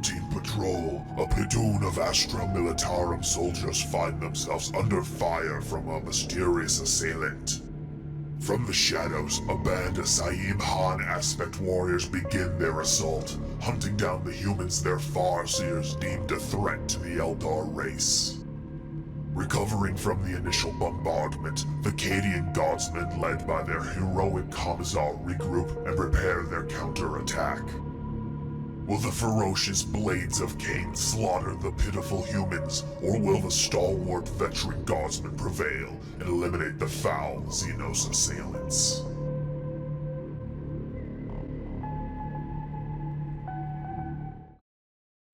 routine patrol, a platoon of Astra Militarum soldiers find themselves under fire from a mysterious assailant. From the shadows, a band of Saim-Hann aspect warriors begin their assault, hunting down the humans their farseers deemed a threat to the Eldar race. Recovering from the initial bombardment, the Cadian Guardsmen led by their heroic Commissar regroup and prepare their counterattack. Will the ferocious Blades of Khaine slaughter the pitiful humans, or will the stalwart Veteran Guardsmen prevail and eliminate the foul xenos assailants?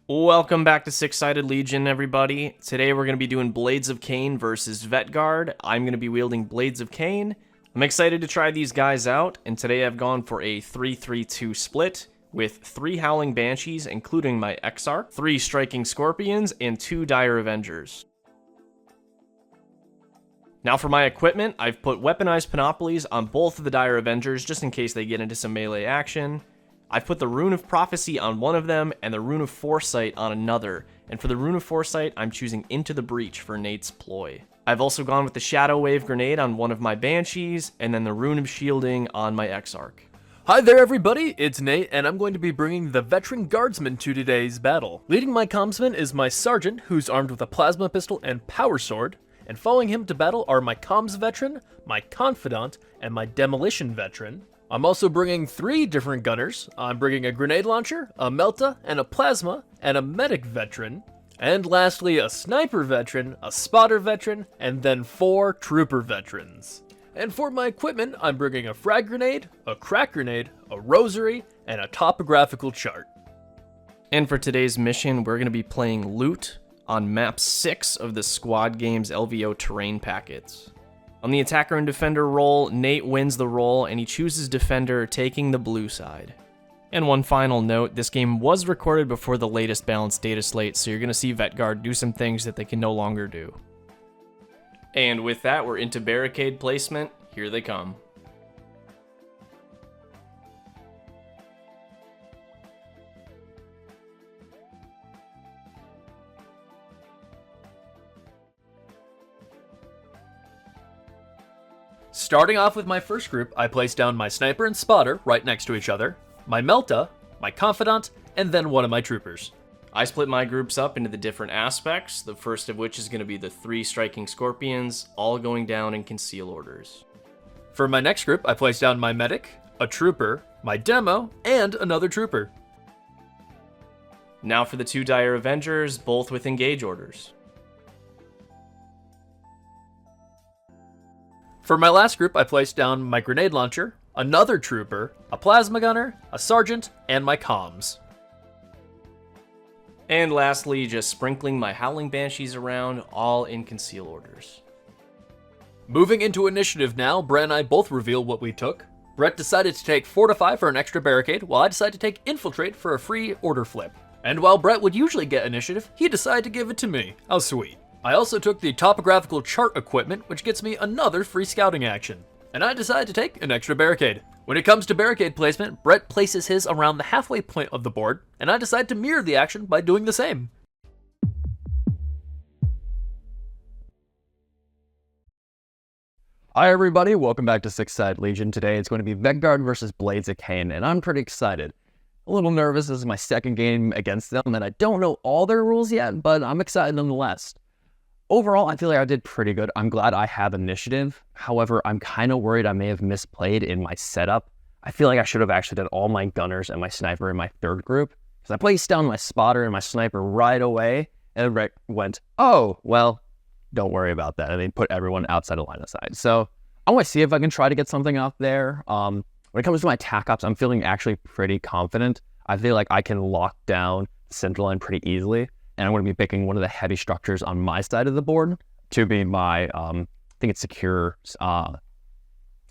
Welcome back to Six-Sided Legion, everybody. Today we're going to be doing Blades of Khaine versus Vet Guard. I'm going to be wielding Blades of Khaine. I'm excited to try these guys out, and today I've gone for a 3-3-2 split with 3 Howling Banshees, including my Exarch, 3 Striking Scorpions, and 2 Dire Avengers. Now for my equipment, I've put Weaponized Panoplies on both of the Dire Avengers just in case they get into some melee action. I've put the Rune of Prophecy on one of them and the Rune of Foresight on another, and for the Rune of Foresight, I'm choosing Into the Breach for Nate's ploy. I've also gone with the Shadow Wave Grenade on one of my Banshees, and then the Rune of Shielding on my Exarch. Hi there everybody, it's Nate, and I'm going to be bringing the Veteran Guardsmen to today's battle. Leading my Commissar is my Sergeant, who's armed with a Plasma Pistol and Power Sword, and following him to battle are my Comms Veteran, my Confidant, and my Demolition Veteran. I'm also bringing 3 different gunners. I'm bringing a Grenade Launcher, a Melta, and a Plasma, and a Medic Veteran. And lastly, a Sniper Veteran, a Spotter Veteran, and then 4 Trooper Veterans. And for my equipment, I'm bringing a Frag Grenade, a Crack Grenade, a Rosary, and a Topographical Chart. And for today's mission, we're going to be playing Loot on map 6 of the Squad Games LVO terrain packets. On the attacker and defender role, Nate wins the role and he chooses defender, taking the blue side. And one final note, this game was recorded before the latest balanced data slate, so you're going to see Vet Guard do some things that they can no longer do. And with that, we're into barricade placement. Here they come. Starting off with my first group, I place down my Sniper and Spotter right next to each other, my Melta, my Confidant, and then one of my Troopers. I split my groups up into the different aspects, the first of which is going to be the 3 Striking Scorpions, all going down in conceal orders. For my next group, I place down my Medic, a Trooper, my Demo, and another Trooper. Now for the 2 Dire Avengers, both with engage orders. For my last group, I placed down my Grenade Launcher, another Trooper, a Plasma Gunner, a Sergeant, and my Comms. And lastly, just sprinkling my Howling Banshees around, all in conceal orders. Moving into initiative now, Brett and I both reveal what we took. Brett decided to take Fortify for an extra barricade, while I decided to take Infiltrate for a free order flip. And while Brett would usually get initiative, he decided to give it to me. How sweet. I also took the Topographical Chart equipment, which gets me another free scouting action. And I decided to take an extra barricade. When it comes to barricade placement, Brett places his around the halfway point of the board, and I decide to mirror the action by doing the same. Hi everybody, welcome back to Six-Sided Legion. Today it's going to be Vet Guard versus Blades of Khaine, and I'm pretty excited. A little nervous, this is my second game against them, and I don't know all their rules yet, but I'm excited nonetheless. Overall, I feel like I did pretty good. I'm glad I have initiative. However, I'm kind of worried I may have misplayed in my setup. I feel like I should have actually done all my gunners and my sniper in my third group, because I placed down my spotter and my sniper right away, and it went, oh, well, don't worry about that. And they put everyone outside of line of sight. So I want to see if I can try to get something out there. When it comes to my attack ops, I'm feeling actually pretty confident. I feel like I can lock down the central line pretty easily. And I'm going to be picking one of the heavy structures on my side of the board to be my, I think it's secure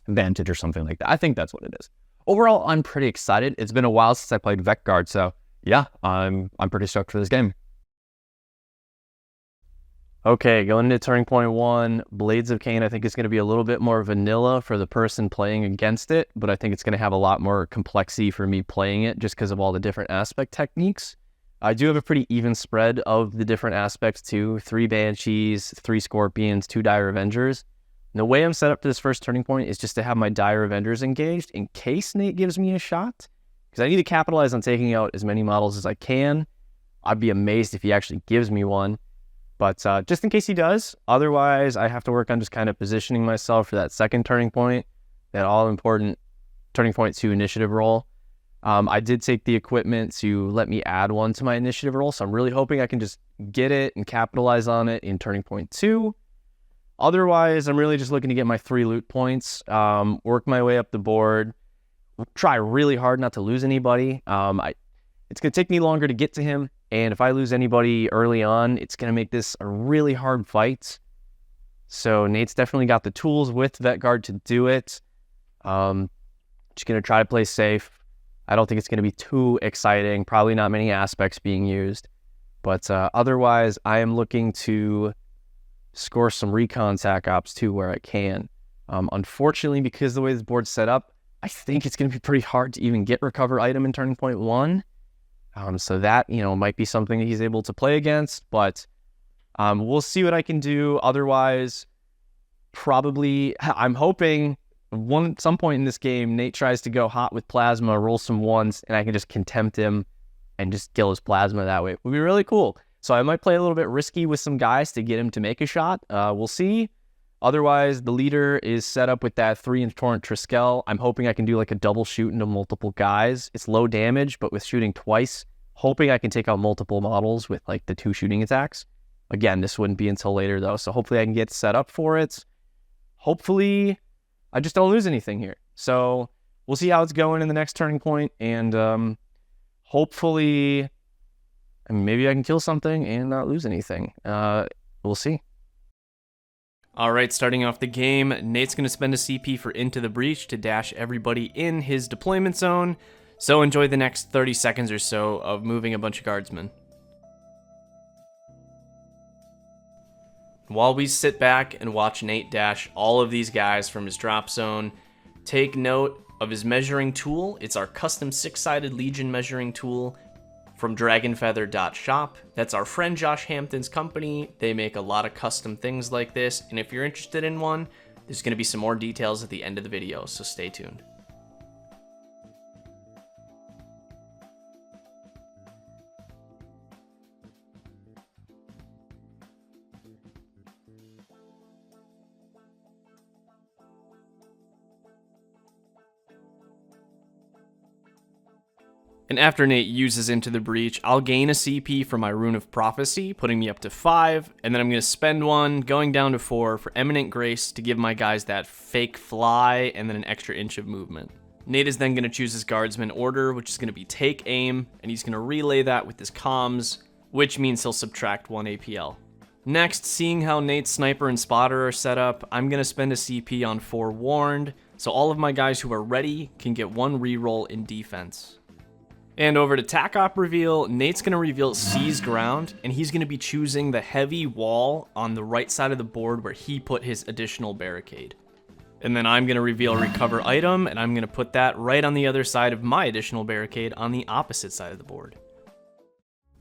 vantage or something like that. I think that's what it is. Overall, I'm pretty excited. It's been a while since I played Vet Guard, so yeah, I'm pretty stoked for this game. Okay, going into Turning Point 1, Blades of Khaine I think is going to be a little bit more vanilla for the person playing against it, but I think it's going to have a lot more complexity for me playing it just because of all the different aspect techniques. I do have a pretty even spread of the different aspects too. 3 Banshees, 3 Scorpions, 2 Dire Avengers. And the way I'm set up for this first turning point is just to have my Dire Avengers engaged in case Nate gives me a shot. Because I need to capitalize on taking out as many models as I can. I'd be amazed if he actually gives me one. But just in case he does, otherwise I have to work on just kind of positioning myself for that second turning point, that all-important turning point 2 initiative roll. I did take the equipment to let me add 1 to my initiative roll, so I'm really hoping I can just get it and capitalize on it in turning point 2. Otherwise, I'm really just looking to get my 3 loot points, work my way up the board, try really hard not to lose anybody. It's going to take me longer to get to him, and if I lose anybody early on, it's going to make this a really hard fight. So Nate's definitely got the tools with Vet Guard to do it. Just going to try to play safe. I don't think it's going to be too exciting. Probably not many aspects being used. But otherwise, I am looking to score some recon tac ops too where I can. Unfortunately, because the way this board's set up, I think it's going to be pretty hard to even get recover item in turning point 1. So that, might be something that he's able to play against. But we'll see what I can do. Otherwise, probably, I'm hoping some point in this game, Nate tries to go hot with plasma, roll some 1s, and I can just contempt him and just kill his plasma that way. It would be really cool. So I might play a little bit risky with some guys to get him to make a shot. We'll see. Otherwise, the leader is set up with that 3-inch Torrent Triskel. I'm hoping I can do like a double shoot into multiple guys. It's low damage, but with shooting twice, hoping I can take out multiple models with like the 2 shooting attacks. Again, this wouldn't be until later though, so hopefully I can get set up for it. Hopefully I just don't lose anything here. So we'll see how it's going in the next turning point, and hopefully, maybe I can kill something and not lose anything. We'll see. All right, starting off the game, Nate's going to spend a CP for Into the Breach to dash everybody in his deployment zone. So enjoy the next 30 seconds or so of moving a bunch of guardsmen. While we sit back and watch Nate dash all of these guys from his drop zone, take note of his measuring tool. It's our custom 6-sided Legion measuring tool from dragonfeather.shop. That's our friend Josh Hampton's company. They make a lot of custom things like this, and if you're interested in one, there's going to be some more details at the end of the video, so stay tuned. And after Nate uses Into the Breach, I'll gain a CP for my Rune of Prophecy, putting me up to 5, and then I'm going to spend 1, going down to 4 for Eminent Grace to give my guys that fake fly and then an extra inch of movement. Nate is then going to choose his Guardsman order, which is going to be Take Aim, and he's going to relay that with his comms, which means he'll subtract 1 APL. Next, seeing how Nate's Sniper and Spotter are set up, I'm going to spend a CP on Forewarned, so all of my guys who are ready can get 1 reroll in defense. And over to TAC Op reveal, Nate's going to reveal Seize Ground, and he's going to be choosing the heavy wall on the right side of the board where he put his additional barricade. And then I'm going to reveal Recover Item, and I'm going to put that right on the other side of my additional barricade on the opposite side of the board.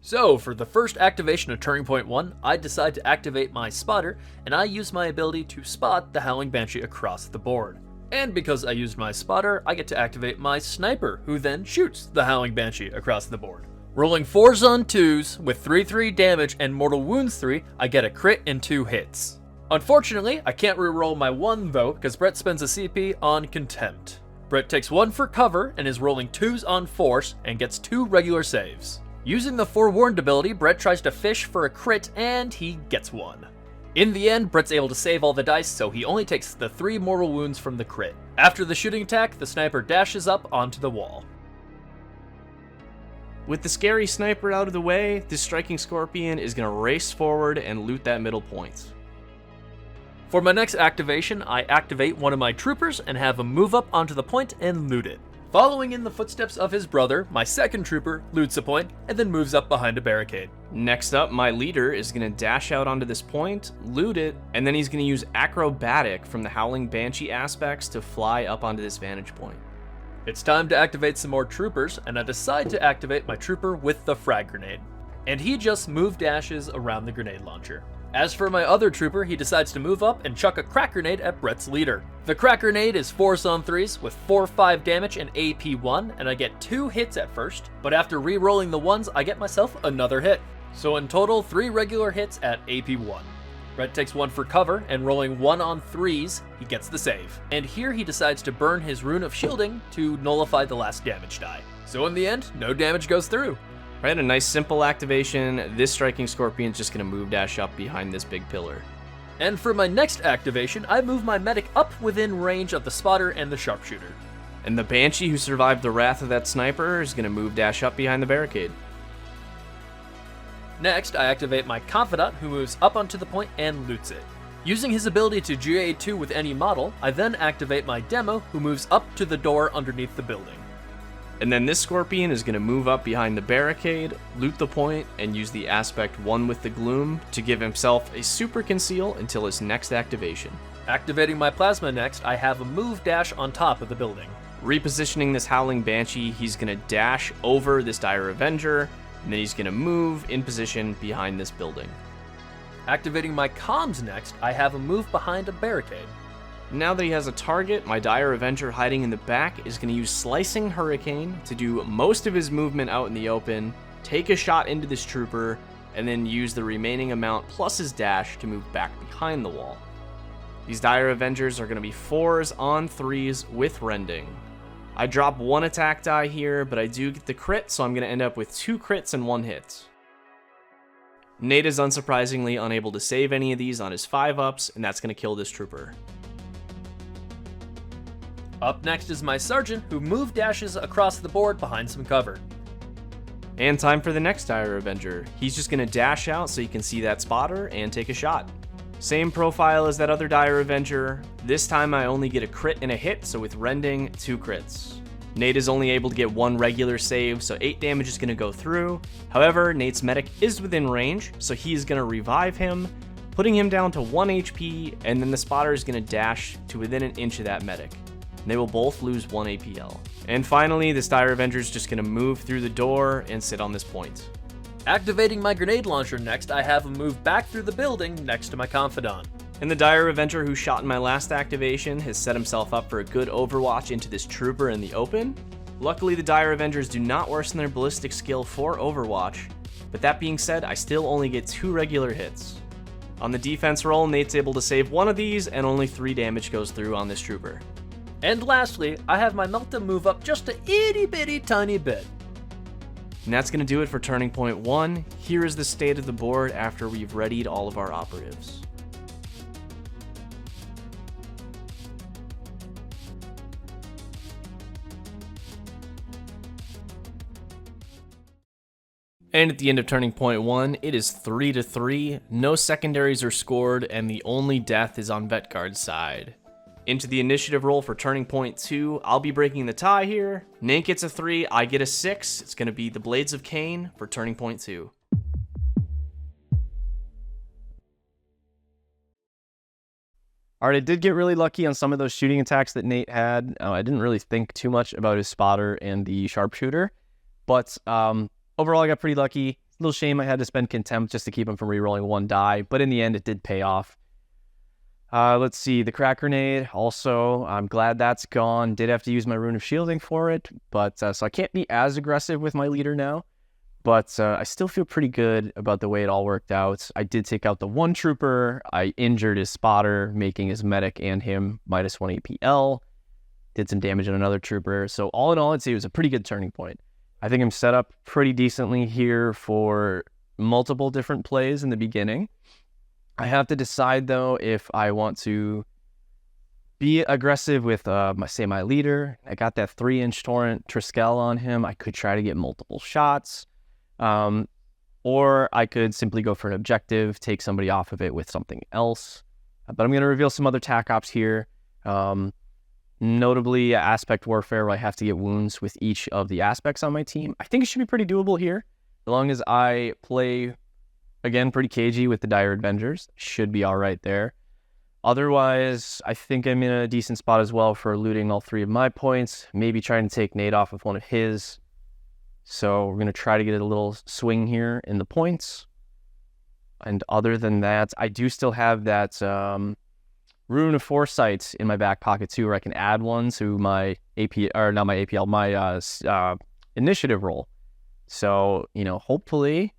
So, for the first activation of Turning Point 1, I decide to activate my Spotter, and I use my ability to spot the Howling Banshee across the board. And because I used my Spotter, I get to activate my Sniper, who then shoots the Howling Banshee across the board. Rolling 4s on 2s, with 3/3 damage and Mortal Wounds 3, I get a crit in 2 hits. Unfortunately, I can't reroll my 1 though, because Brett spends a CP on Contempt. Brett takes 1 for cover, and is rolling 2s on Force, and gets 2 regular saves. Using the Forewarned ability, Brett tries to fish for a crit, and he gets 1. In the end, Brett's able to save all the dice, so he only takes the 3 mortal wounds from the crit. After the shooting attack, the sniper dashes up onto the wall. With the scary sniper out of the way, this striking scorpion is going to race forward and loot that middle point. For my next activation, I activate one of my troopers and have him move up onto the point and loot it. Following in the footsteps of his brother, my second trooper loots a point and then moves up behind a barricade. Next up, my leader is going to dash out onto this point, loot it, and then he's going to use Acrobatic from the Howling Banshee aspects to fly up onto this vantage point. It's time to activate some more troopers, and I decide to activate my trooper with the frag grenade. And he just move dashes around the grenade launcher. As for my other trooper, he decides to move up and chuck a crack grenade at Brett's leader. The crack grenade is 4s on 3s with 4/5 damage and AP 1, and I get 2 hits at first, but after re-rolling the 1s, I get myself another hit. So in total, 3 regular hits at AP 1. Brett takes 1 for cover, and rolling 1 on 3s, he gets the save. And here he decides to burn his Rune of Shielding to nullify the last damage die. So in the end, no damage goes through. Right, a nice simple activation. This striking scorpion's just gonna move dash up behind this big pillar. And for my next activation, I move my medic up within range of the spotter and the sharpshooter. And the Banshee who survived the wrath of that sniper is gonna move dash up behind the barricade. Next, I activate my Confidant, who moves up onto the point and loots it. Using his ability to GA2 with any model, I then activate my Demo, who moves up to the door underneath the building. And then this Scorpion is going to move up behind the barricade, loot the point, and use the aspect 1 with the Gloom to give himself a super conceal until his next activation. Activating my Plasma next, I have a move dash on top of the building. Repositioning this Howling Banshee, he's going to dash over this Dire Avenger, and then he's going to move in position behind this building. Activating my Comms next, I have a move behind a barricade. Now that he has a target, my Dire Avenger hiding in the back is going to use Slicing Hurricane to do most of his movement out in the open, take a shot into this trooper, and then use the remaining amount plus his dash to move back behind the wall. These Dire Avengers are going to be 4s on 3s with Rending. I drop 1 attack die here, but I do get the crit, so I'm going to end up with 2 crits and 1 hit. Nate is unsurprisingly unable to save any of these on his 5-ups, and that's going to kill this trooper. Up next is my Sergeant, who move dashes across the board behind some cover. And time for the next Dire Avenger. He's just going to dash out so you can see that spotter and take a shot. Same profile as that other Dire Avenger. This time I only get a crit and a hit, so with Rending, 2 crits. Nate is only able to get 1 regular save, so 8 damage is going to go through. However, Nate's medic is within range, so he's going to revive him, putting him down to 1 HP, and then the spotter is going to dash to within an inch of that medic. They will both lose 1 APL. And finally, this Dire Avenger is just going to move through the door and sit on this point. Activating my grenade launcher next, I have him move back through the building next to my Confidant. And the Dire Avenger who shot in my last activation has set himself up for a good overwatch into this trooper in the open. Luckily, the Dire Avengers do not worsen their ballistic skill for overwatch, but that being said, I still only get 2 regular hits. On the defense roll, Nate's able to save 1 of these, and only 3 damage goes through on this trooper. And lastly, I have my Melta move up just a itty bitty tiny bit. And that's going to do it for Turning Point 1. Here is the state of the board after we've readied all of our operatives. And at the end of Turning Point 1, it is 3-3, no secondaries are scored, and the only death is on Vetguard's side. Into the initiative roll for Turning Point 2, I'll be breaking the tie here. Nate gets a 3, I get a 6. It's going to be the Blades of Khaine for Turning Point 2. Alright, I did get really lucky on some of those shooting attacks that Nate had. I didn't really think too much about his spotter and the sharpshooter, but overall I got pretty lucky. A little shame I had to spend contempt just to keep him from rerolling 1 die, but in the end it did pay off. Let's see, the crack grenade, also, I'm glad that's gone. Did have to use my Rune of Shielding for it, but so I can't be as aggressive with my leader now. But I still feel pretty good about the way it all worked out. I did take out the 1 trooper, I injured his spotter, making his medic and him minus 1 APL. Did some damage on another trooper, so all in all, I'd say it was a pretty good turning point. I think I'm set up pretty decently here for multiple different plays in the beginning. I have to decide, though, if I want to be aggressive with, my leader. I got that 3-inch Torrent Triskel on him. I could try to get multiple shots. Or I could simply go for an objective, take somebody off of it with something else. But I'm going to reveal some other tac ops here. Notably, aspect warfare, where I have to get wounds with each of the aspects on my team. I think it should be pretty doable here. As long as I play... Again, pretty cagey with the Dire Avengers. Should be all right there. Otherwise, I think I'm in a decent spot as well for looting all 3 of my points, maybe trying to take Nate off with one of his. So we're going to try to get a little swing here in the points. And other than that, I do still have that Rune of Foresight in my back pocket too, where I can add one to my my initiative roll. So, hopefully,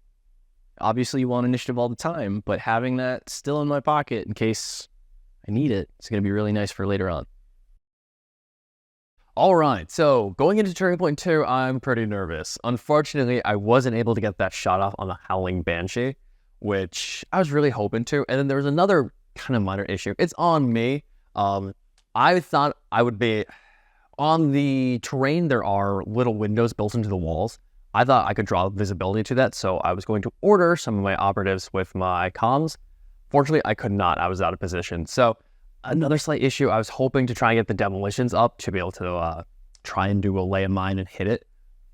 obviously you want initiative all the time, but having that still in my pocket in case I need it, it's going to be really nice for later on. All right, so going into turning point 2, I'm pretty nervous. Unfortunately, I wasn't able to get that shot off on the Howling Banshee, which I was really hoping to. And then there was another kind of minor issue. It's on me. I thought I would be on the terrain. There are little windows built into the walls. I thought I could draw visibility to that, so I was going to order some of my operatives with my comms. Fortunately, I could not. I was out of position. So another slight issue, I was hoping to try and get the demolitions up to be able to try and do a lay of mine and hit it.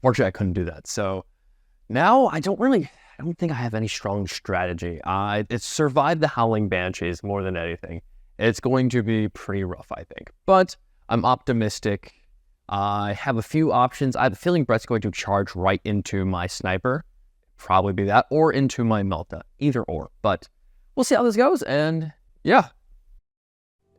Fortunately, I couldn't do that. So now I don't think I have any strong strategy. It's survived the Howling Banshees more than anything. It's going to be pretty rough, I think. But I'm optimistic. I have a few options. I have a feeling Brett's going to charge right into my sniper. Probably be that, or into my Melta. Either or. But we'll see how this goes, and yeah.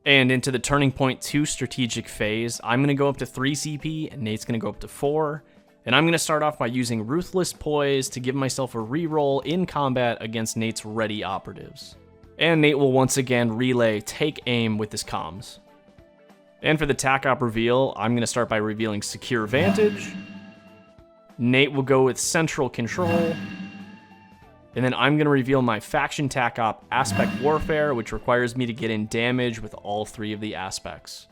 And into the turning point 2 strategic phase, I'm going to go up to 3 CP, and Nate's going to go up to 4. And I'm going to start off by using Ruthless Poise to give myself a reroll in combat against Nate's ready operatives. And Nate will once again relay Take Aim with his comms. And for the TAC Op reveal, I'm going to start by revealing Secure Vantage. Nate will go with Central Control. And then I'm going to reveal my Faction TAC Op Aspect Warfare, which requires me to get in damage with all 3 of the aspects.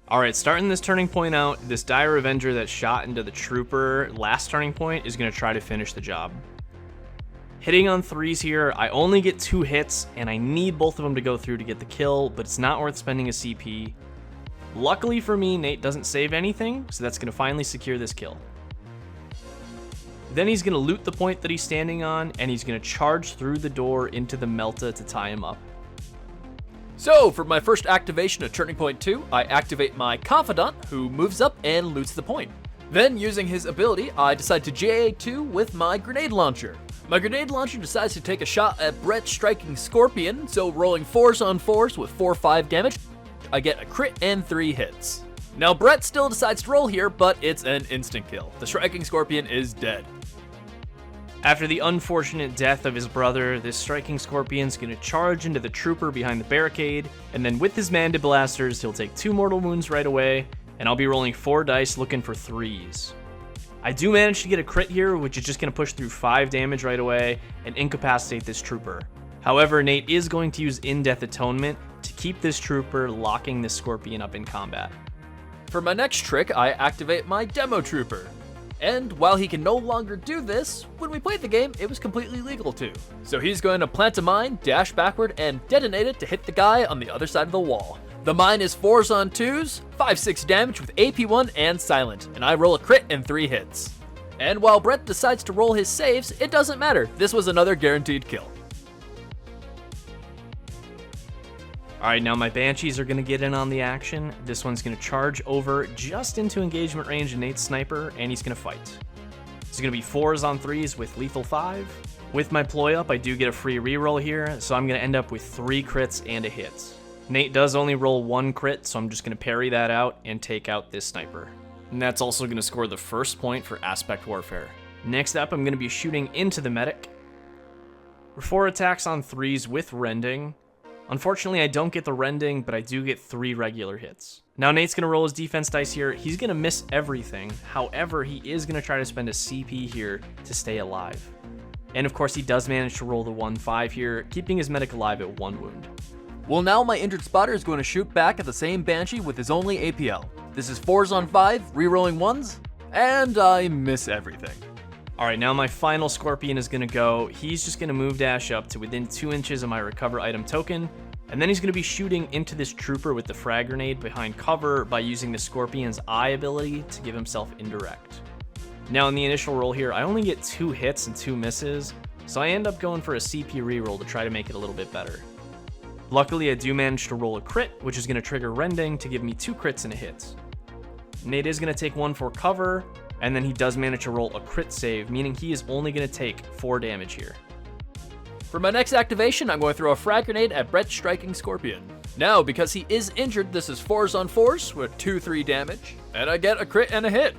Alright, starting this turning point out, this Dire Avenger that shot into the Trooper last turning point is going to try to finish the job. Hitting on 3s here, I only get 2 hits, and I need both of them to go through to get the kill, but it's not worth spending a CP. Luckily for me, Nate doesn't save anything, so that's going to finally secure this kill. Then he's going to loot the point that he's standing on, and he's going to charge through the door into the Melta to tie him up. So, for my first activation of Turning Point 2, I activate my Confidant, who moves up and loots the point. Then, using his ability, I decide to JA2 with my Grenade Launcher. My Grenade Launcher decides to take a shot at Brett striking Scorpion, so rolling 4s on 4s with 4-5 damage, I get a crit and 3 hits. Now, Brett still decides to roll here, but it's an instant kill. The striking Scorpion is dead. After the unfortunate death of his brother, this striking Scorpion's going to charge into the Trooper behind the barricade, and then with his Manda Blasters, he'll take 2 mortal wounds right away, and I'll be rolling 4 dice looking for 3s. I do manage to get a crit here, which is just going to push through 5 damage right away and incapacitate this Trooper. However, Nate is going to use In-Death Atonement to keep this Trooper locking this Scorpion up in combat. For my next trick, I activate my Demo Trooper. And while he can no longer do this, when we played the game, it was completely legal to. So he's going to plant a mine, dash backward, and detonate it to hit the guy on the other side of the wall. The mine is 4s on 2s, 5-6 damage with AP1 and silent, and I roll a crit and 3 hits. And while Brett decides to roll his saves, it doesn't matter. This was another guaranteed kill. Alright, now my Banshees are going to get in on the action. This one's going to charge over just into engagement range of Nate's sniper, and he's going to fight. It's going to be 4s on 3s with lethal 5. With my ploy up, I do get a free reroll here, so I'm going to end up with 3 crits and a hit. Nate does only roll 1 crit, so I'm just going to parry that out and take out this sniper. And that's also going to score the first point for Aspect Warfare. Next up, I'm going to be shooting into the medic. For 4 attacks on 3s with rending. Unfortunately, I don't get the rending, but I do get 3 regular hits. Now Nate's going to roll his defense dice here. He's going to miss everything. However, he is going to try to spend a CP here to stay alive. And of course, he does manage to roll the 1-5 here, keeping his medic alive at 1 wound. Well, now my injured spotter is going to shoot back at the same Banshee with his only APL. This is 4s on 5, re-rolling 1s, and I miss everything. Alright, now my final Scorpion is going to go. He's just going to move dash up to within 2 inches of my recover item token, and then he's going to be shooting into this Trooper with the frag grenade behind cover by using the Scorpion's Eye ability to give himself indirect. Now in the initial roll here, I only get 2 hits and 2 misses, so I end up going for a CP reroll to try to make it a little bit better. Luckily, I do manage to roll a crit, which is going to trigger rending to give me 2 crits and a hit. Nate is going to take 1 for cover, and then he does manage to roll a crit save, meaning he is only going to take 4 damage here. For my next activation, I'm going to throw a frag grenade at Brett's striking scorpion. Now, because he is injured, this is 4s on 4s with 2-3 damage, and I get a crit and a hit.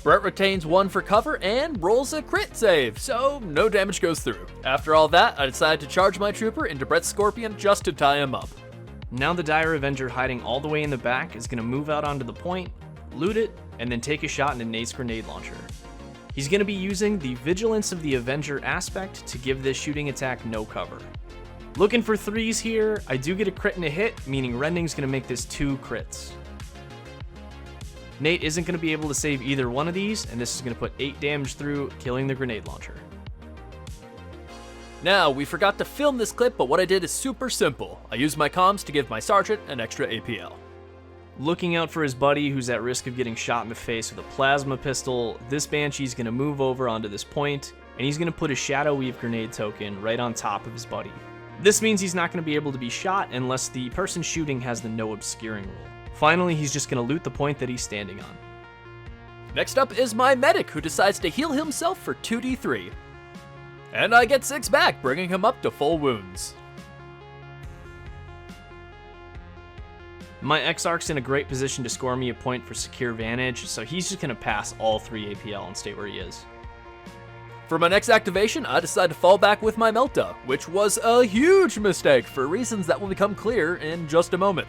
Brett retains 1 for cover and rolls a crit save, so no damage goes through. After all that, I decide to charge my trooper into Brett's scorpion just to tie him up. Now the Dire Avenger hiding all the way in the back is going to move out onto the point, loot it, and then take a shot into Nate's grenade launcher. He's going to be using the Vigilance of the Avenger aspect to give this shooting attack no cover. Looking for 3s here, I do get a crit and a hit, meaning rending's going to make this 2 crits. Nate isn't going to be able to save either one of these, and this is going to put 8 damage through, killing the grenade launcher. Now, we forgot to film this clip, but what I did is super simple. I used my comms to give my sergeant an extra APL. Looking out for his buddy who's at risk of getting shot in the face with a plasma pistol, this Banshee's going to move over onto this point, and he's going to put a Shadow Weave grenade token right on top of his buddy. This means he's not going to be able to be shot unless the person shooting has the no obscuring rule. Finally, he's just going to loot the point that he's standing on. Next up is my medic, who decides to heal himself for 2d3. And I get 6 back, bringing him up to full wounds. My Exarch's in a great position to score me a point for secure vantage, so he's just going to pass all 3 APL and stay where he is. For my next activation, I decide to fall back with my Melta, which was a huge mistake for reasons that will become clear in just a moment.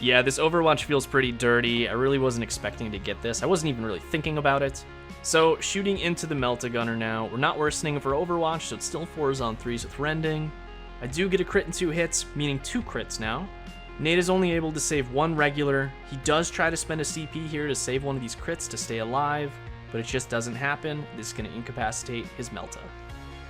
Yeah, this Overwatch feels pretty dirty. I really wasn't expecting to get this. I wasn't even really thinking about it. So, shooting into the Melta Gunner now. We're not worsening for Overwatch, so it's still 4s on 3s with rending. I do get a crit and 2 hits, meaning 2 crits now. Nate is only able to save 1 regular. He does try to spend a CP here to save one of these crits to stay alive, but it just doesn't happen. This is going to incapacitate his Melta.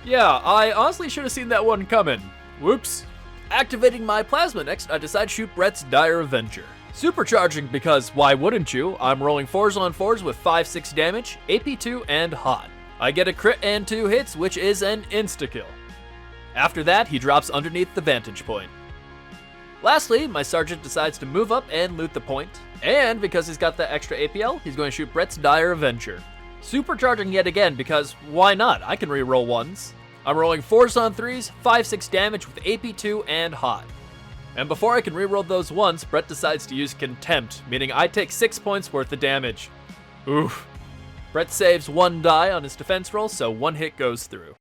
Yeah, I honestly should have seen that one coming. Whoops. Activating my plasma next, I decide to shoot Brett's Dire Avenger. Supercharging because, why wouldn't you? I'm rolling 4s on 4s with 5-6 damage, AP2, and hot. I get a crit and 2 hits, which is an insta-kill. After that, he drops underneath the vantage point. Lastly, my sergeant decides to move up and loot the point, and because he's got the extra APL, he's going to shoot Brett's Dire Avenger. Supercharging yet again because, why not? I can reroll 1s. I'm rolling 4s on 3s, 5-6 damage with AP2 and hot. And before I can reroll those 1s, Brett decides to use Contempt, meaning I take 6 points worth of damage. Oof. Brett saves 1 die on his defense roll, so 1 hit goes through.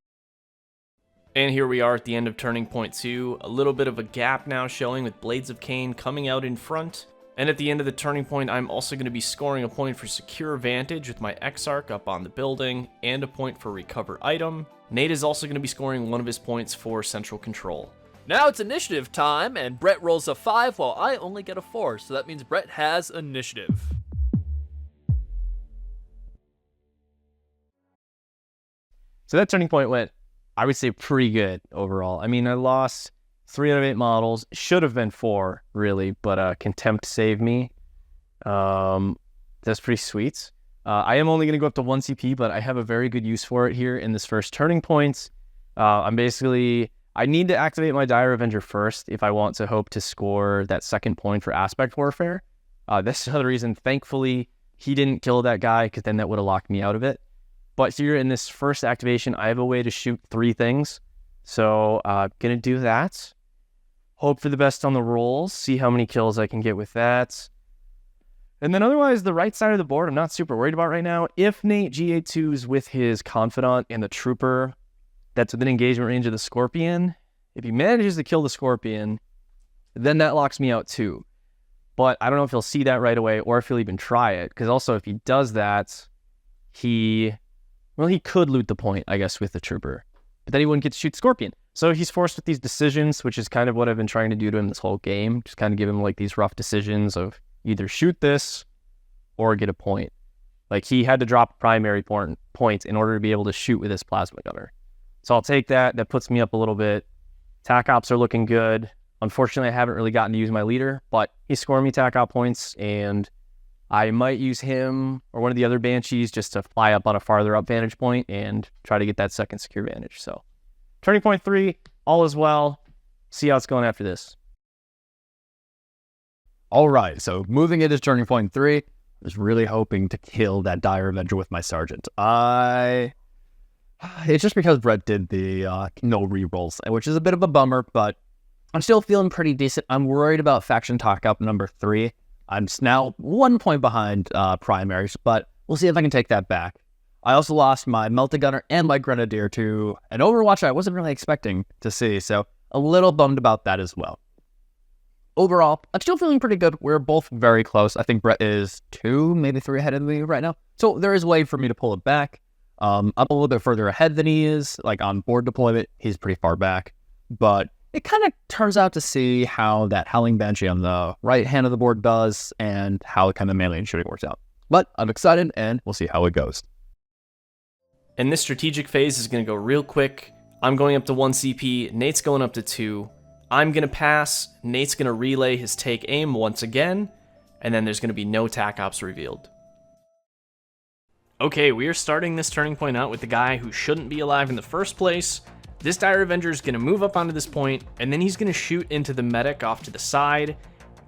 And here we are at the end of Turning Point 2, a little bit of a gap now showing with Blades of Khaine coming out in front. And at the end of the Turning Point, I'm also going to be scoring a point for Secure Vantage with my Exarch up on the building, and a point for Recover Item. Nate is also going to be scoring 1 of his points for Central Control. Now it's initiative time, and Brett rolls a 5 while I only get a 4, so that means Brett has initiative. So that Turning Point went, I would say, pretty good overall. I mean, I lost 3 out of 8 models. Should have been 4, really, but Contempt saved me. That's pretty sweet. I am only going to go up to 1 CP, but I have a very good use for it here in this first Turning Point. I need to activate my Dire Avenger first if I want to hope to score that 2nd point for Aspect Warfare. That's another reason, thankfully, he didn't kill that guy, because then that would have locked me out of it. But here in this first activation, I have a way to shoot 3 things. So I'm going to do that. Hope for the best on the rolls. See how many kills I can get with that. And then otherwise, the right side of the board, I'm not super worried about right now. If Nate GA2s with his Confidant and the Trooper, that's within engagement range of the Scorpion. If he manages to kill the Scorpion, then that locks me out too. But I don't know if he'll see that right away or if he'll even try it. Because also, if he does that, he could loot the point, I guess, with the Trooper. But then he wouldn't get to shoot Scorpion. So he's forced with these decisions, which is kind of what I've been trying to do to him this whole game. Just kind of give him like these rough decisions of either shoot this or get a point. Like he had to drop primary points in order to be able to shoot with his plasma gunner. So I'll take that. That puts me up a little bit. TAC ops are looking good. Unfortunately, I haven't really gotten to use my leader, but he's scoring me TAC op points, and I might use him or one of the other Banshees just to fly up on a farther up vantage point and try to get that 2nd secure vantage. So Turning Point 3, all is well. see how it's going after this. All right, so moving into turning point 3, I was really hoping to kill that Dire Avenger with my Sergeant. It's just because Brett did the no rerolls, which is a bit of a bummer, but I'm still feeling pretty decent. I'm worried about faction talk-up number 3. I'm now 1 point behind primaries, but we'll see if I can take that back. I also lost my Melta-Gunner and my Grenadier to an Overwatch I wasn't really expecting to see, so a little bummed about that as well. Overall, I'm still feeling pretty good. We're both very close. I think Brett is 2, maybe 3 ahead of me right now. So there is a way for me to pull it back. I'm a little bit further ahead than he is. Like on board deployment, he's pretty far back. But it kind of turns out to see how that Howling Banshee on the right hand of the board does and how kind of melee and shooting works out. But I'm excited and we'll see how it goes. And this strategic phase is going to go real quick. I'm going up to 1 CP, Nate's going up to 2. I'm going to pass, Nate's going to relay his take aim once again, and then there's going to be no TAC ops revealed. Okay, we are starting this turning point out with the guy who shouldn't be alive in the first place. This Dire Avenger is going to move up onto this point, and then he's going to shoot into the medic off to the side.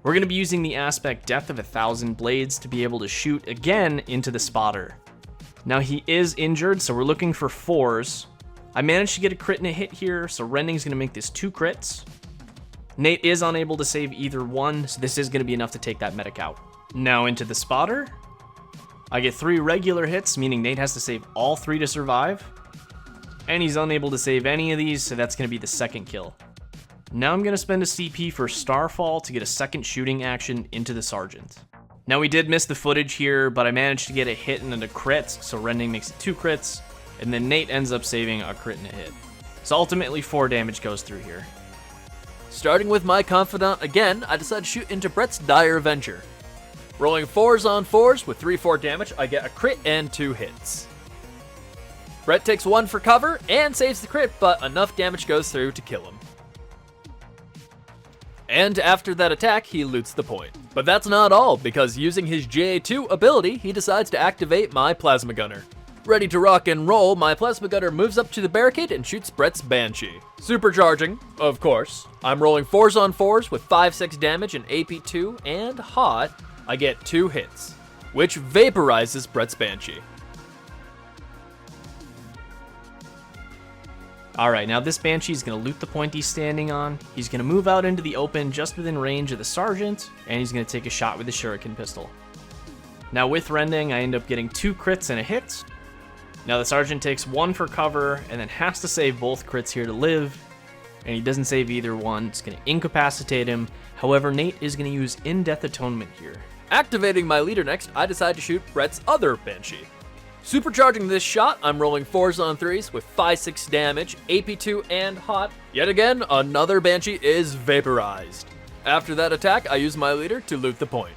We're going to be using the aspect Death of 1,000 Blades to be able to shoot again into the spotter. Now he is injured, so we're looking for 4s. I managed to get a crit and a hit here, so Rending's going to make this 2 crits. Nate is unable to save either one, so this is going to be enough to take that medic out. Now into the spotter. I get 3 regular hits, meaning Nate has to save all 3 to survive. And he's unable to save any of these, so that's going to be the second kill. Now I'm going to spend a CP for Starfall to get a second shooting action into the Sergeant. Now we did miss the footage here, but I managed to get a hit and a crit, so Rending makes it 2 crits, and then Nate ends up saving a crit and a hit. So ultimately 4 damage goes through here. Starting with my Confidant again, I decide to shoot into Brett's Dire Avenger. Rolling 4s on 4s with 3/4 damage, I get a crit and 2 hits. Brett takes 1 for cover and saves the crit, but enough damage goes through to kill him. And after that attack, he loots the point. But that's not all, because using his GA2 ability, he decides to activate my Plasma Gunner. Ready to rock and roll, my Plasma Gunner moves up to the barricade and shoots Brett's Banshee. Supercharging, of course. I'm rolling 4s on 4s with 5/6 damage and AP2, and hot, I get 2 hits, which vaporizes Brett's Banshee. Alright, now this Banshee's going to loot the point he's standing on. He's going to move out into the open just within range of the Sergeant, and he's going to take a shot with the Shuriken pistol. Now with Rending, I end up getting 2 crits and a hit. Now the Sergeant takes 1 for cover, and then has to save both crits here to live, and he doesn't save either one. It's going to incapacitate him. However, Nate is going to use In-Death Atonement here. Activating my leader next, I decide to shoot Brett's other Banshee. Supercharging this shot, I'm rolling 4s on 3s with 5/6 damage, AP2, and hot. Yet again, another Banshee is vaporized. After that attack, I use my leader to loot the point.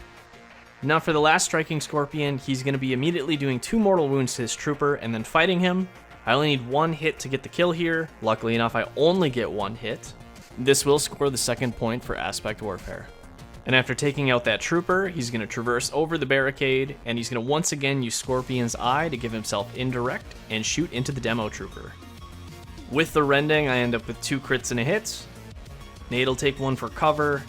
Now for the last striking Scorpion, he's going to be immediately doing 2 mortal wounds to his trooper and then fighting him. I only need 1 hit to get the kill here. Luckily enough, I only get 1 hit. This will score the second point for Aspect Warfare. And after taking out that trooper, he's going to traverse over the barricade, and he's going to once again use Scorpion's Eye to give himself indirect and shoot into the demo trooper. With the Rending, I end up with 2 crits and a hit. Nate'll take 1 for cover,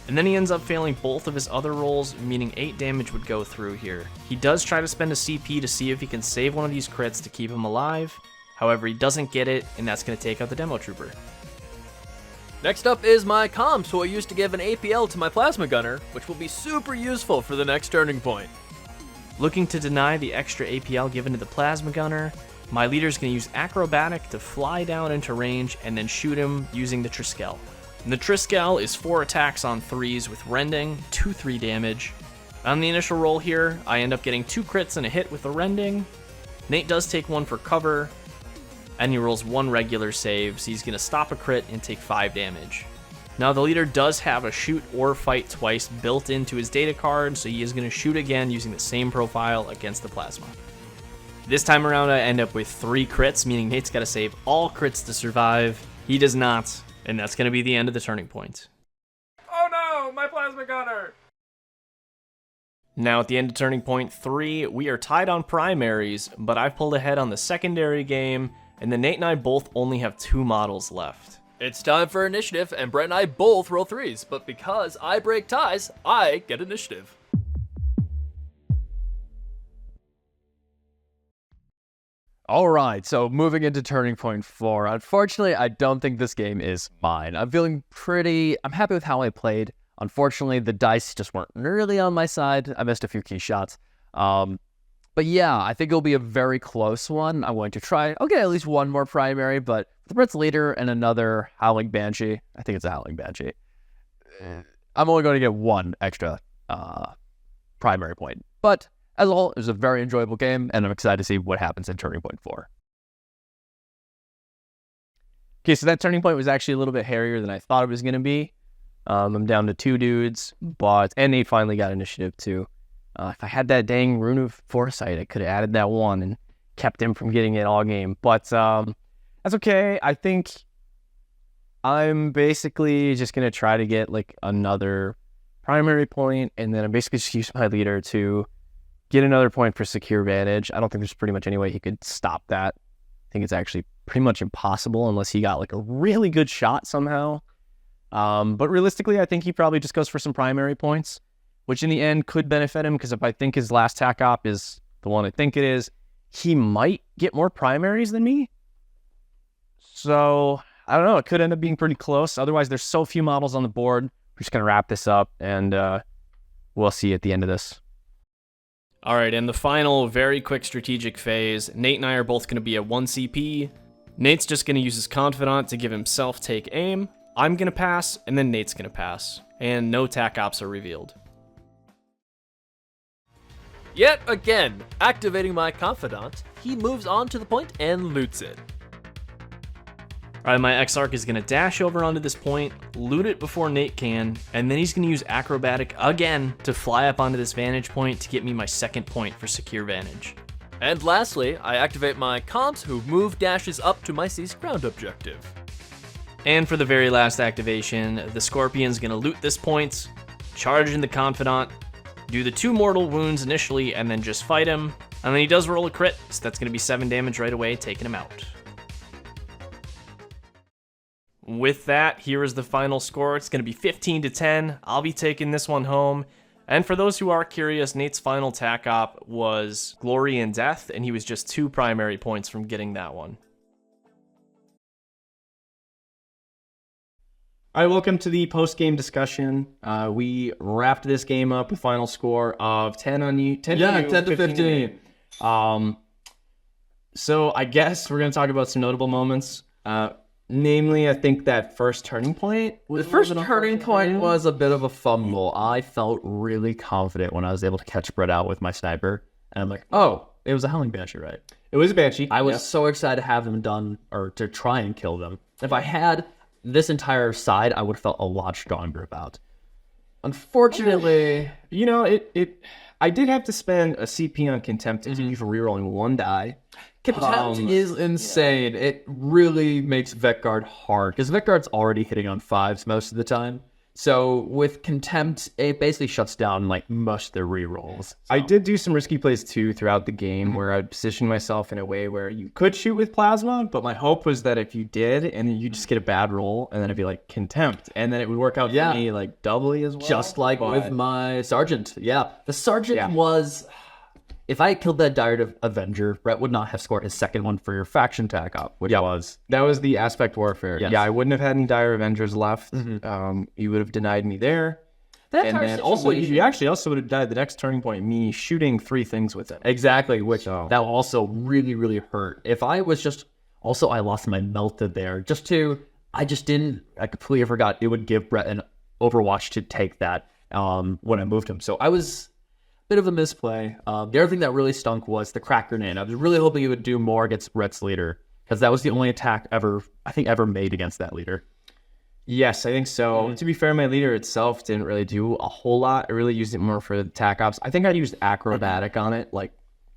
and then he ends up failing both of his other rolls, meaning 8 damage would go through here. He does try to spend a CP to see if he can save one of these crits to keep him alive. However, he doesn't get it, and that's going to take out the demo trooper. Next up is my comms, who I used to give an APL to my Plasma Gunner, which will be super useful for the next turning point. Looking to deny the extra APL given to the Plasma Gunner, my leader's going to use Acrobatic to fly down into range and then shoot him using the Triskel. And the Triskel is 4 attacks on 3s with Rending, 2/3 damage. On the initial roll here, I end up getting 2 crits and a hit with the Rending. Nate does take 1 for cover, and he rolls 1 regular save, so he's going to stop a crit and take 5 damage. Now the leader does have a shoot or fight twice built into his data card, so he is going to shoot again using the same profile against the Plasma. This time around I end up with 3 crits, meaning Nate's got to save all crits to survive. He does not, and that's going to be the end of the turning point. Oh no, my Plasma Gunner! Now at the end of turning point 3, we are tied on primaries, but I've pulled ahead on the secondary game, and then Nate and I both only have 2 models left. It's time for initiative, and Brett and I both roll 3s, but because I break ties, I get initiative. All right, so moving into Turning Point 4. Unfortunately, I don't think this game is mine. I'm happy with how I played. Unfortunately, the dice just weren't really on my side. I missed a few key shots. But yeah, I think it'll be a very close one. I'm going to try. I'll get at least one more primary, but with Brett's leader and another Howling Banshee, I think it's a Howling Banshee, I'm only going to get one extra primary point. But as a whole, it was a very enjoyable game, and I'm excited to see what happens in Turning Point 4. Okay, so that Turning Point was actually a little bit hairier than I thought it was going to be. I'm down to 2 dudes, and Nate finally got initiative too. If I had that dang Rune of Foresight, I could have added that 1 and kept him from getting it all game. But that's okay. I think I'm basically just going to try to get like another primary point, and then I'm basically just use my leader to get another point for secure vantage. I don't think there's pretty much any way he could stop that. I think it's actually pretty much impossible unless he got like a really good shot somehow. But realistically, I think he probably just goes for some primary points, which in the end could benefit him, because if I think his last tac op is the one I think it is, he might get more primaries than me. So, I don't know, it could end up being pretty close. Otherwise, there's so few models on the board. We're just going to wrap this up, and we'll see at the end of this. All right, in the final, very quick strategic phase, Nate and I are both going to be at 1 CP. Nate's just going to use his Confidant to give himself take aim. I'm going to pass, and then Nate's going to pass. And no tac ops are revealed. Yet again, activating my Confidant, he moves on to the point and loots it. All right, my Exarch is going to dash over onto this point, loot it before Nate can, and then he's going to use Acrobatic again to fly up onto this vantage point to get me my second point for secure vantage. And lastly, I activate my Comps, who move dashes up to my C's ground objective. And for the very last activation, the Scorpion's going to loot this point, charge in the Confidant, do the 2 mortal wounds initially, and then just fight him. And then he does roll a crit, so that's going to be 7 damage right away, taking him out. With that, here is the final score. It's going to be 15-10. I'll be taking this one home. And for those who are curious, Nate's final tac op was Glory and Death, and he was just 2 primary points from getting that one. All right, welcome to the post-game discussion. We wrapped this game up with a final score of 10 on you. 10 to 15. So I guess we're going to talk about some notable moments. Namely, I think that first turning point. The first turning point was a bit of a fumble. I felt really confident when I was able to catch Brett out with my sniper. And I'm like, oh, it was a Howling Banshee, right? It was a Banshee. I was so excited to have them done, or to try and kill them. If I had this entire side, I would have felt a lot stronger about. Unfortunately, you know, I did have to spend a CP on Contempt to continue for rerolling 1 die. Contempt is insane. Yeah. It really makes Vetguard hard, because Vetguard's already hitting on 5s most of the time. So with Contempt, it basically shuts down like most of their rerolls. So. I did do some risky plays too throughout the game where I'd position myself in a way where you could shoot with Plasma, but my hope was that if you did, and then you just get a bad roll, and then it'd be like Contempt, and then it would work out for me like doubly as well. Just like with my Sergeant. Yeah. The Sergeant was... If I had killed that Dire Avenger, Brett would not have scored his second one for your faction tac op, which was... That was the aspect warfare. Yes. Yeah, I wouldn't have had any Dire Avengers left. You would have denied me there. And then also, you actually also would have died the next turning point, me shooting 3 things with it. Exactly, which that also really, really hurt. If I was just... Also, I lost my Melted there. I completely forgot it would give Brett an Overwatch to take that when I moved him. So I was... Bit of a misplay. The other thing that really stunk was the crack grenade. I was really hoping he would do more against Brett's leader, because that was the only attack ever made against that leader. Yes, I think so. To be fair, my leader itself didn't really do a whole lot. I really used it more for the tac ops. I think I used Acrobatic on it, like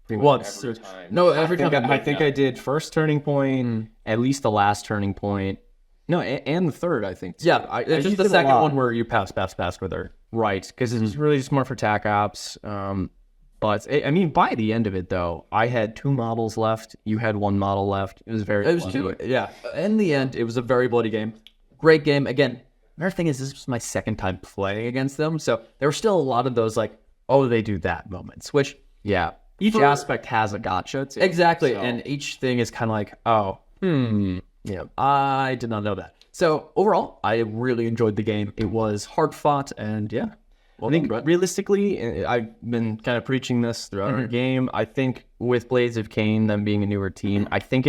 pretty much every time. No, every time. I think I did first turning point, at least the last turning point. No, and the third, I think. Yeah, it's just the second one where you pass with her. Right, because it's really just more for tac ops. But, I mean, by the end of it, though, I had 2 models left. You had 1 model left. It was very bloody. Yeah. In the end, it was a very bloody game. great game. Again, another thing is this was my second time playing against them, so there were still a lot of those like, oh, they do that moments, which each aspect has a gotcha too. exactly, So- and each thing is kind of like, oh, I did not know that. So overall, I really enjoyed the game. It was hard fought, and I think realistically, I've been kind of preaching this throughout our game. I think with Blades of Khaine, them being a newer team, I think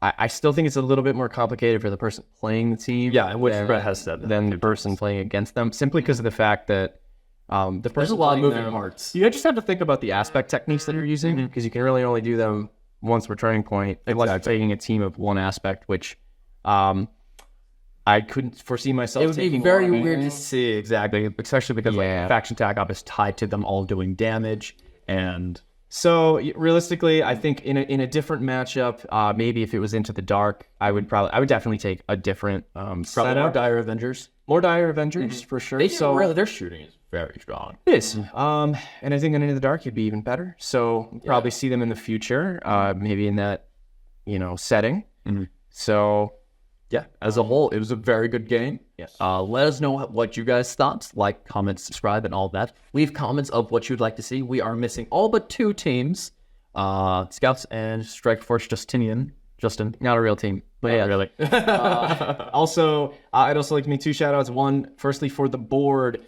I still think it's a little bit more complicated for the person playing the team. Yeah, which Brett has said that. than the person playing against them, simply because of the fact that the person a lot of playing moving them- parts. You just have to think about the aspect techniques that you're using, because you can really only do them once per turning point, unless you're taking a team of one aspect, which I couldn't foresee myself It would be taking very on. weird to see, exactly, especially because like, faction attack up is tied to them all doing damage, and So realistically, I think in a different matchup, maybe if it was Into the Dark, I would definitely take a different probably setup. more Dire Avengers. More Dire Avengers for sure. Their shooting is very strong. It is. And I think in Into the Dark, it'd be even better. So we'll probably see them in the future, maybe in that, setting. So Yeah, as a whole, it was a very good game. Yes. Let us know what you guys thought. Like, comment, subscribe, and all that. Leave comments of what you'd like to see. We are missing all but 2 teams. Scouts and Strike Force Justin. not a real team. But yeah, Really. also, I'd also like to make 2 shout outs. One, firstly, for the board.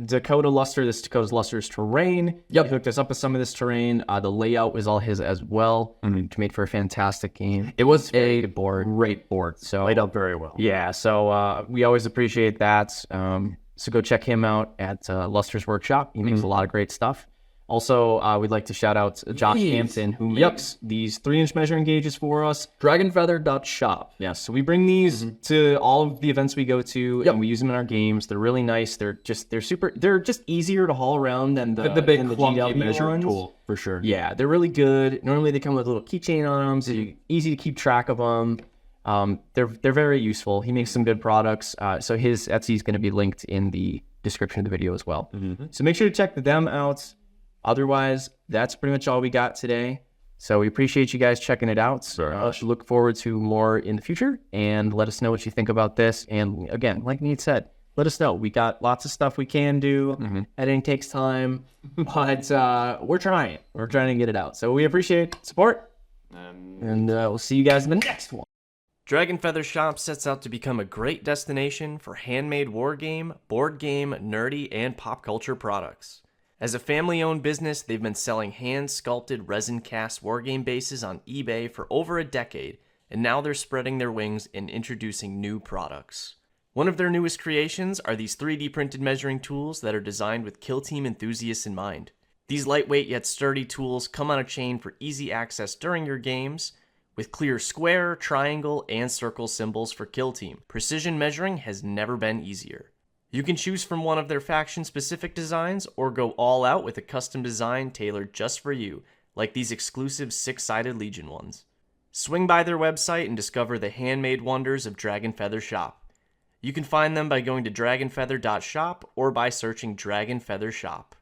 Dakota Luster, this is Dakota's Luster's terrain. Yep. He hooked us up with some of this terrain. The layout was all his as well, which made for a fantastic game. It was a a board. great board. So Laid out very well. yeah, so we always appreciate that. So go check him out at Luster's Workshop. He makes a lot of great stuff. Also, we'd like to shout out Josh Please. Hampton, who makes these 3-inch measuring gauges for us. Dragonfeather.shop. Yeah, so we bring these to all of the events we go to, and we use them in our games. They're really nice. They're just easier to haul around than the big than the clunky GW measuring ones. tool, for sure. Yeah, they're really good. Normally they come with a little keychain on them, so easy to keep track of them. They're very useful. He makes some good products. So his Etsy is going to be linked in the description of the video as well. So make sure to check them out. Otherwise, that's pretty much all we got today. So we appreciate you guys checking it out. Look forward to more in the future, and let us know what you think about this. And again, like Nate said, let us know. We got lots of stuff we can do. Editing takes time, but we're trying. We're trying to get it out. So we appreciate support, and we'll see you guys in the next one. Dragon Feather Shop sets out to become a great destination for handmade wargame, board game, nerdy, and pop culture products. As a family-owned business, they've been selling hand-sculpted resin-cast wargame bases on eBay for over a decade, and now they're spreading their wings and introducing new products. One of their newest creations are these 3D printed measuring tools that are designed with kill team enthusiasts in mind. These lightweight yet sturdy tools come on a chain for easy access during your games, with clear square, triangle, and circle symbols for kill team. Precision measuring has never been easier. You can choose from one of their faction-specific designs or go all out with a custom design tailored just for you, like these exclusive 6-sided Legion ones. Swing by their website and discover the handmade wonders of Dragon Feather Shop. You can find them by going to dragonfeather.shop or by searching Dragon Feather Shop.